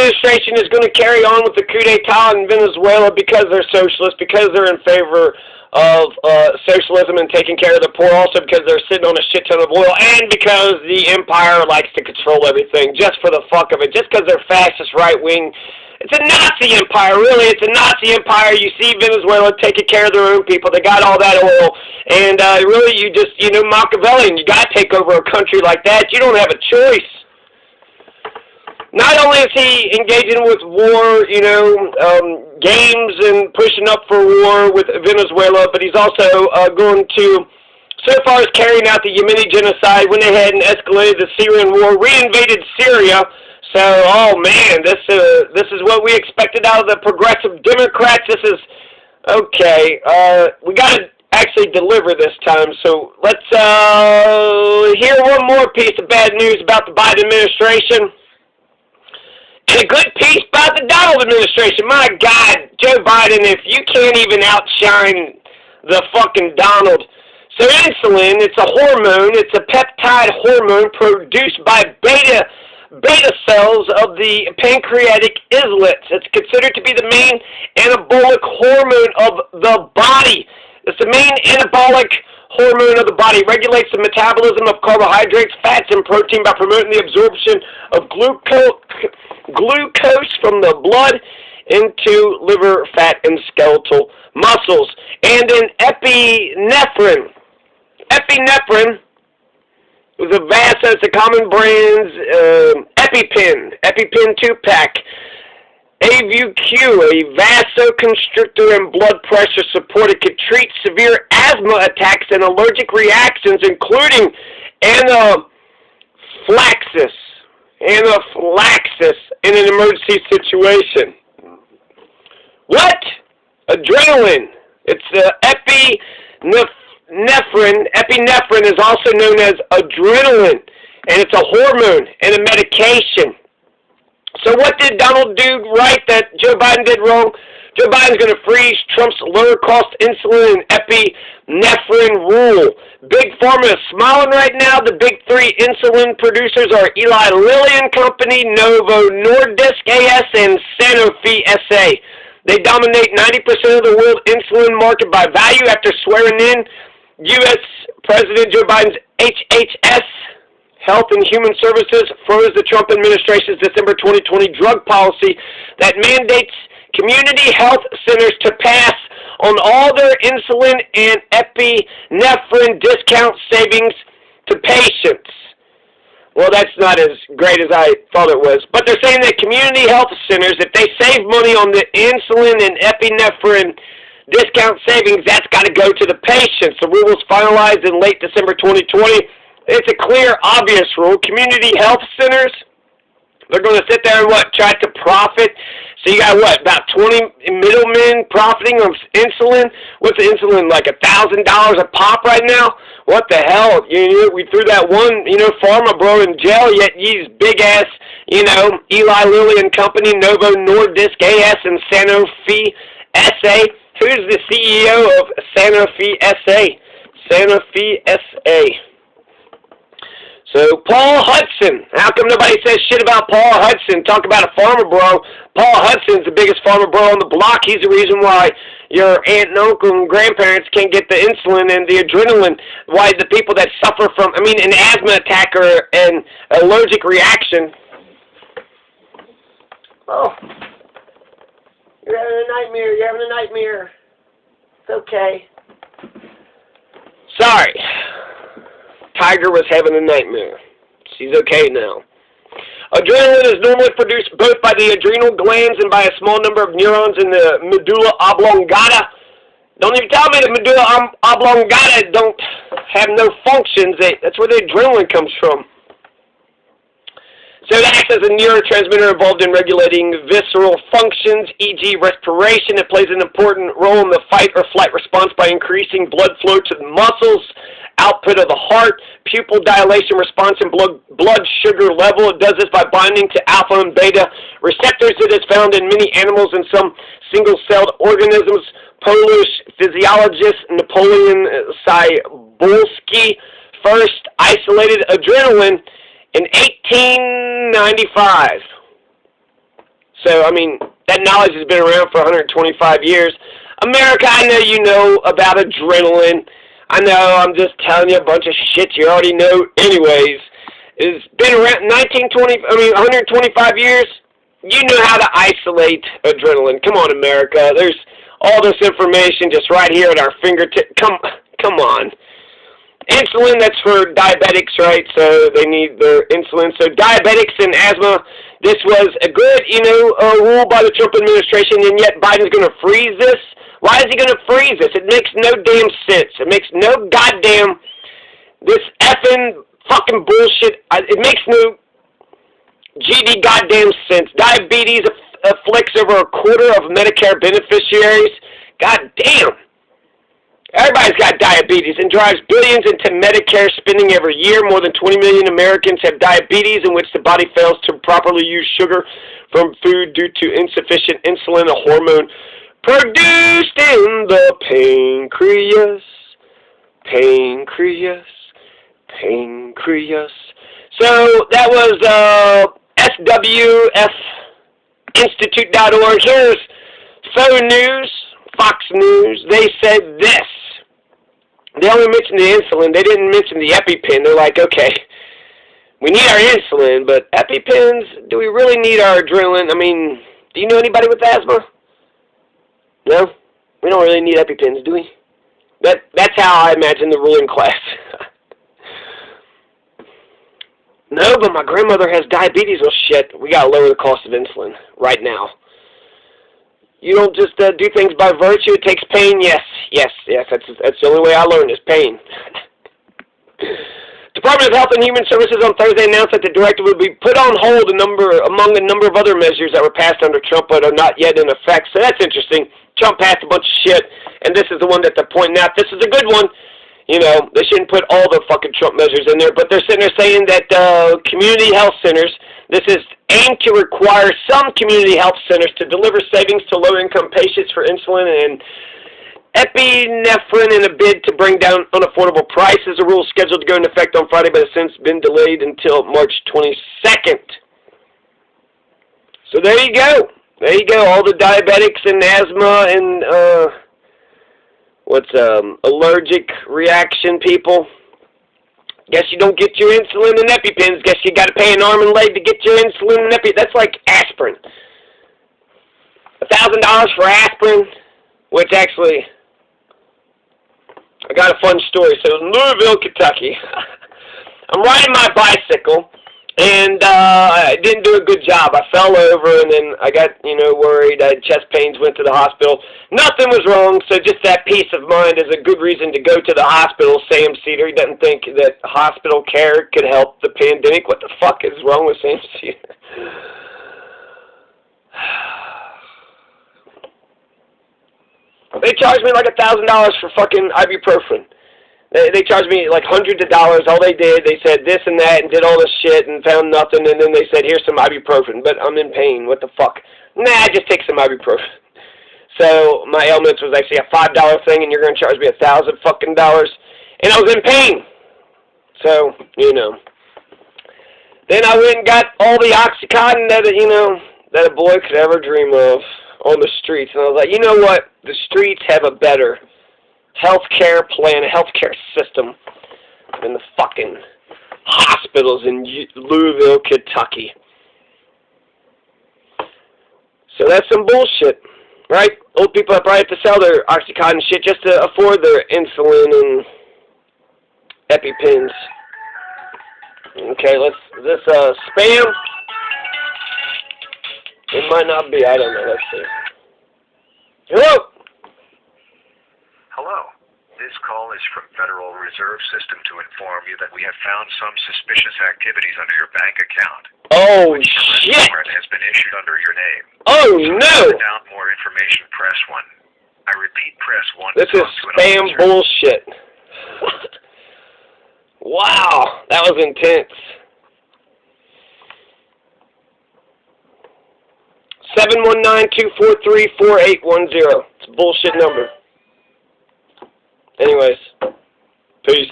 administration is going to carry on with the coup d'etat in Venezuela because they're socialists, because they're in favor of socialism and taking care of the poor, also because they're sitting on a shit ton of oil, and because the empire likes to control everything just for the fuck of it, just because they're fascist, right-wing. It's a Nazi empire, really. It's a Nazi empire. You see Venezuela taking care of their own people. They got all that oil. And really, Machiavellian. You got to take over a country like that. You don't have a choice. Not only is he engaging with war, games and pushing up for war with Venezuela, but he's also going to, so far as carrying out the Yemeni genocide, went ahead and escalated the Syrian war, reinvaded Syria. So, oh man, this is what we expected out of the progressive Democrats. This is, okay, we got to actually deliver this time. So let's hear one more piece of bad news about the Biden administration. And a good piece about the Donald administration. My God, Joe Biden, if you can't even outshine the fucking Donald. So insulin, it's a hormone. It's a peptide hormone produced by beta cells of the pancreatic islets. It's considered to be the main anabolic hormone of the body. It's the main anabolic hormone of the body. It regulates the metabolism of carbohydrates, fats, and protein by promoting the absorption of glucose from the blood into liver, fat, and skeletal muscles. And then epinephrine. Epinephrine is a it's a common brand's EpiPen 2-pack. AVQ, a vasoconstrictor and blood pressure support. It could treat severe asthma attacks and allergic reactions, including anaphylaxis in an emergency situation. What? Adrenaline. It's epinephrine. Epinephrine is also known as adrenaline, and it's a hormone and a medication. So what did Donald do right that Joe Biden did wrong? Joe Biden's going to freeze Trump's lower-cost insulin and epinephrine rule. Big Pharma is smiling right now. The big three insulin producers are Eli Lilly and Company, Novo Nordisk AS, and Sanofi SA. They dominate 90% of the world insulin market by value after swearing in U.S. President Joe Biden's HHS, Health and Human Services, froze the Trump administration's December 2020 drug policy that mandates community health centers to pass on all their insulin and epinephrine discount savings to patients. Well, that's not as great as I thought it was. But they're saying that community health centers, if they save money on the insulin and epinephrine discount savings, that's got to go to the patients. The rule was finalized in late December 2020. It's a clear, obvious rule. Community health centers, they're going to sit there and try to profit. So you got about 20 middlemen profiting on insulin? What's the insulin, like $1,000 a pop right now? What the hell? We threw that one, Pharma bro in jail, yet these big-ass, Eli Lilly and Company, Novo Nordisk AS, and Sanofi SA. Who's the CEO of Sanofi SA? Sanofi SA. So, Paul Hudson. How come nobody says shit about Paul Hudson? Talk about a farmer bro. Paul Hudson's the biggest farmer bro on the block. He's the reason why your aunt and uncle and grandparents can't get the insulin and the adrenaline. Why the people that suffer from, an asthma attack or an allergic reaction. Oh. You're having a nightmare. You're having a nightmare. It's okay. Sorry. Tiger was having a nightmare. She's okay now. Adrenaline is normally produced both by the adrenal glands and by a small number of neurons in the medulla oblongata. Don't even tell me the medulla oblongata don't have no functions. That's where the adrenaline comes from. So it acts as a neurotransmitter involved in regulating visceral functions, e.g. respiration. It plays an important role in the fight or flight response by increasing blood flow to the muscles, output of the heart, pupil dilation response, and blood sugar level. It does this by binding to alpha and beta receptors. It is found in many animals and some single-celled organisms. Polish physiologist Napoleon Cybulski first isolated adrenaline in 1895. So, I mean, that knowledge has been around for 125 years. America, I know you know about adrenaline. I know I'm just telling you a bunch of shit you already know anyways. It's been around 125 years. You know how to isolate adrenaline. Come on, America. There's all this information just right here at our fingertips. Come on. Insulin, that's for diabetics, right? So they need their insulin. So diabetics and asthma, this was a good, rule by the Trump administration, and yet Biden's going to freeze this? Why is he going to freeze this? It makes no damn sense. It makes no goddamn, this effing fucking bullshit, it makes no GD goddamn sense. Diabetes afflicts over a quarter of Medicare beneficiaries. God damn. Everybody's got diabetes and drives billions into Medicare spending every year. More than 20 million Americans have diabetes, in which the body fails to properly use sugar from food due to insufficient insulin, a hormone produced in the pancreas. Pancreas. So that was swfinstitute.org. Here's Phone News, Fox News. They said this. They only mentioned the insulin. They didn't mention the EpiPen. They're like, okay, we need our insulin, but EpiPens, do we really need our adrenaline? I mean, do you know anybody with asthma? No? We don't really need EpiPens, do we? That's how I imagine the ruling class. No, but my grandmother has diabetes. Well, shit, we got to lower the cost of insulin right now. You don't just do things by virtue. It takes pain. Yes. That's the only way I learned is pain. Department of Health and Human Services on Thursday announced that the directive would be put on hold among a number of other measures that were passed under Trump but are not yet in effect. So that's interesting. Trump passed a bunch of shit, and this is the one that they're pointing out. This is a good one. You know, they shouldn't put all the fucking Trump measures in there, but they're sitting there saying that community health centers, this is aimed to require some community health centers to deliver savings to low-income patients for insulin and epinephrine in a bid to bring down unaffordable prices. A rule scheduled to go into effect on Friday, but has since been delayed until March 22nd. So there you go. There you go. All the diabetics and asthma and allergic reaction people. Guess you don't get your insulin and EpiPens. Guess you got to pay an arm and leg to get your insulin and EpiPens. That's like aspirin. $1,000 for aspirin, which actually, I got a fun story. So in Louisville, Kentucky, I'm riding my bicycle, and I didn't do a good job. I fell over, and then I got, worried. I had chest pains, went to the hospital. Nothing was wrong, so just that peace of mind is a good reason to go to the hospital. Sam Cedar, he doesn't think that hospital care could help the pandemic. What the fuck is wrong with Sam Cedar? They charged me like $1,000 for fucking ibuprofen. They charged me like hundreds of dollars. All they did, they said this and that and did all this shit and found nothing, and then they said, here's some ibuprofen, but I'm in pain. What the fuck? Nah, just take some ibuprofen. So my ailments was actually a $5 thing, and you're going to charge me $1,000 fucking dollars, and I was in pain. So, Then I went and got all the Oxycontin that, that a boy could ever dream of on the streets. And I was like, you know what? The streets have a better healthcare plan, a healthcare system than the fucking hospitals in Louisville, Kentucky. So that's some bullshit, right? Old people probably have to sell their Oxycontin shit just to afford their insulin and EpiPens. Okay, this spam. It might not be. I don't know. Let's see. Hello. Hello. This call is from Federal Reserve System to inform you that we have found some suspicious activities under your bank account. Oh, shit! Warrant has been issued under your name. Oh, no! To find out more information, press 1. I repeat, press 1. This is spam bullshit. Wow, that was intense. 719-243-4810. It's a bullshit number. Anyways, peace.